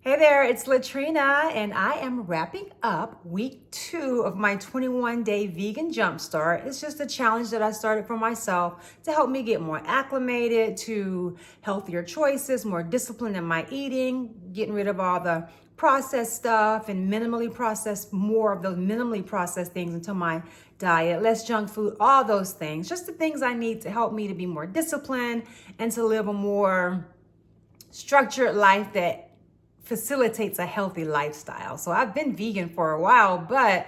Hey there, it's Latrina, and I am wrapping up week 2 of my 21-day Vegan Jumpstart. It's just a challenge that I started for myself to help me get more acclimated to healthier choices, more discipline in my eating, getting rid of all the processed stuff and more of those minimally processed things into my diet, less junk food, all those things, just the things I need to help me to be more disciplined and to live a more structured life that facilitates a healthy lifestyle. So I've been vegan for a while, but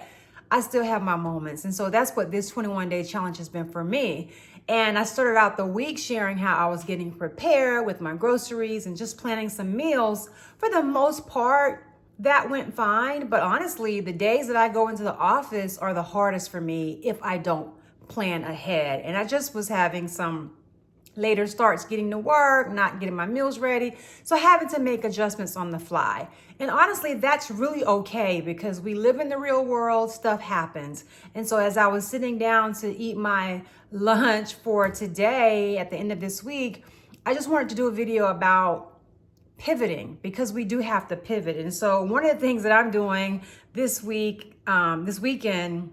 I still have my moments. And so that's what this 21-day challenge has been for me. And I started out the week sharing how I was getting prepared with my groceries and just planning some meals. For the most part, that went fine. But honestly, the days that I go into the office are the hardest for me if I don't plan ahead. And I just was having some later starts getting to work, not getting my meals ready. So having to make adjustments on the fly. And honestly, that's really okay because we live in the real world, stuff happens. And so as I was sitting down to eat my lunch for today at the end of this week, I just wanted to do a video about pivoting because we do have to pivot. And so one of the things that I'm doing this weekend,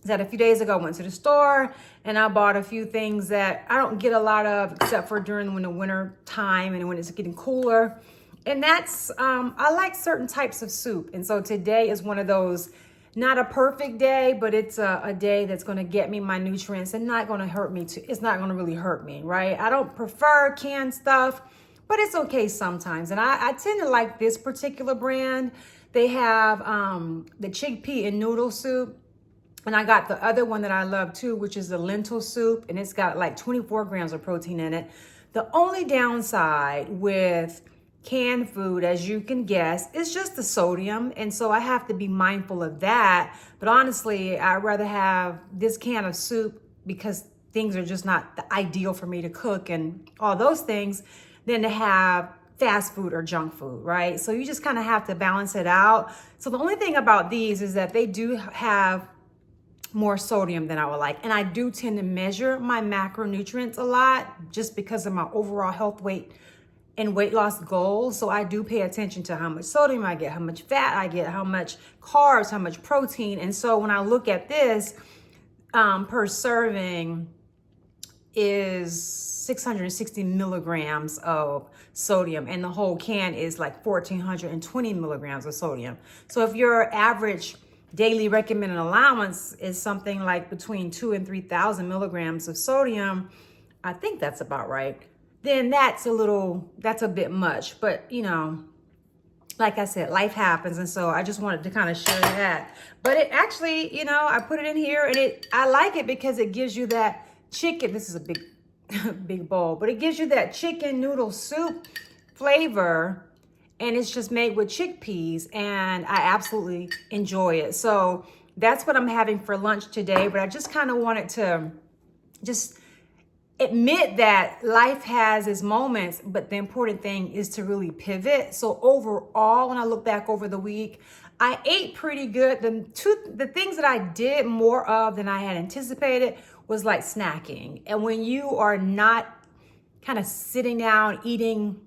that a few days ago I went to the store and I bought a few things that I don't get a lot of except for during the winter time and when it's getting cooler. And that's, I like certain types of soup. And so today is one of those, not a perfect day, but it's a day that's gonna get me my nutrients and not gonna hurt me it's not gonna really hurt me, right? I don't prefer canned stuff, but it's okay sometimes. And I tend to like this particular brand. They have the chickpea and noodle soup. And I got the other one that I love too, which is the lentil soup, and it's got like 24 grams of protein in it. The only downside with canned food, as you can guess, is just the sodium. And so I have to be mindful of that. But honestly, I'd rather have this can of soup because things are just not the ideal for me to cook and all those things than to have fast food or junk food, right? So you just kind of have to balance it out. So the only thing about these is that they do have more sodium than I would like. And I do tend to measure my macronutrients a lot just because of my overall health, weight, and weight loss goals. So I do pay attention to how much sodium I get, how much fat I get, how much carbs, how much protein. And so when I look at this, per serving is 660 milligrams of sodium, and the whole can is like 1,420 milligrams of sodium. So if your average daily recommended allowance is something like between 2,000 and 3,000 milligrams of sodium, I think that's about right, then that's a bit much. But you know, like I said, life happens. And so I just wanted to kind of share that. But it actually, you know, I put it in here and I like it because it gives you that chicken. This is a big, big bowl, but it gives you that chicken noodle soup flavor. And it's just made with chickpeas, and I absolutely enjoy it. So that's what I'm having for lunch today. But I just kind of wanted to just admit that life has its moments, but the important thing is to really pivot. So overall, when I look back over the week, I ate pretty good. The things that I did more of than I had anticipated was like snacking. And when you are not kind of sitting down eating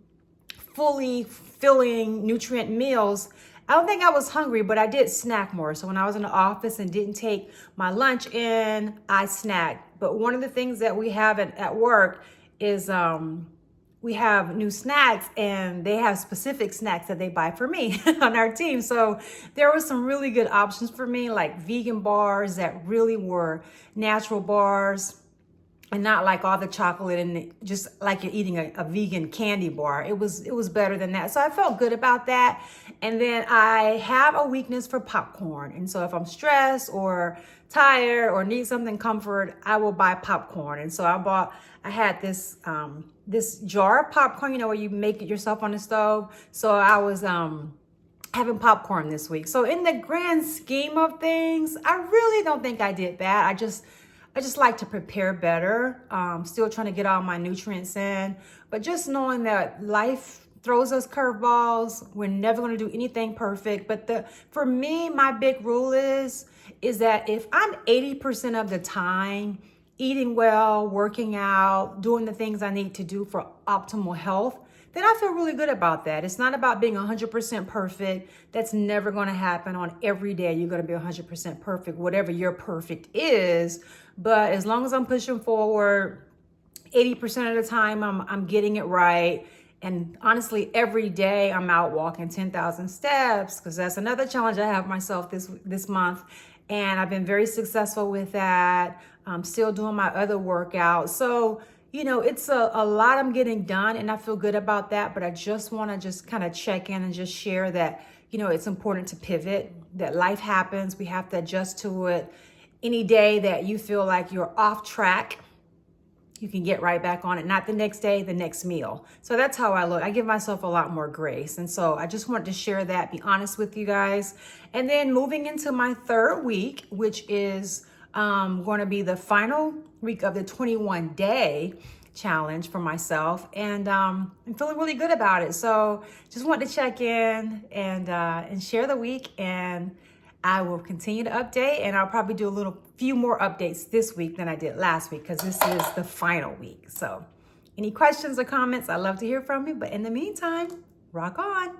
fully filling nutrient meals, I don't think I was hungry, but I did snack more. So when I was in the office and didn't take my lunch in, I snacked. But one of the things that we have at work is we have new snacks, and they have specific snacks that they buy for me on our team. So there were some really good options for me, like vegan bars that really were natural bars, and not like all the chocolate and just like you're eating a vegan candy bar. It was better than that. So I felt good about that. And then I have a weakness for popcorn. And so if I'm stressed or tired or need something comfort, I will buy popcorn. And so I had this jar of popcorn, you know, where you make it yourself on the stove. So I was having popcorn this week. So in the grand scheme of things, I really don't think I did bad. I just like to prepare better. Still trying to get all my nutrients in, but just knowing that life throws us curveballs. We're never going to do anything perfect. But for me, my big rule is that if I'm 80% of the time eating well, working out, doing the things I need to do for optimal health, then I feel really good about that. It's not about being 100% perfect. That's never going to happen. On every day you're going to be 100% perfect, whatever your perfect is. But as long as I'm pushing forward, 80% of the time I'm getting it right. And honestly, every day I'm out walking 10,000 steps, because that's another challenge I have myself this month. And I've been very successful with that. I'm still doing my other workouts. So, it's a lot I'm getting done, and I feel good about that. But I just want to just kind of check in and just share that, it's important to pivot, that life happens. We have to adjust to it. Any day that you feel like you're off track, you can get right back on it. Not the next day, the next meal. So that's how I look. I give myself a lot more grace. And so I just wanted to share that, be honest with you guys. And then moving into my third week, which is going to be the final week of the 21-day challenge for myself. And I'm feeling really good about it. So just wanted to check in and share the week. And I will continue to update, and I'll probably do a few more updates this week than I did last week, because this is the final week. So any questions or comments, I'd love to hear from you. But in the meantime, rock on.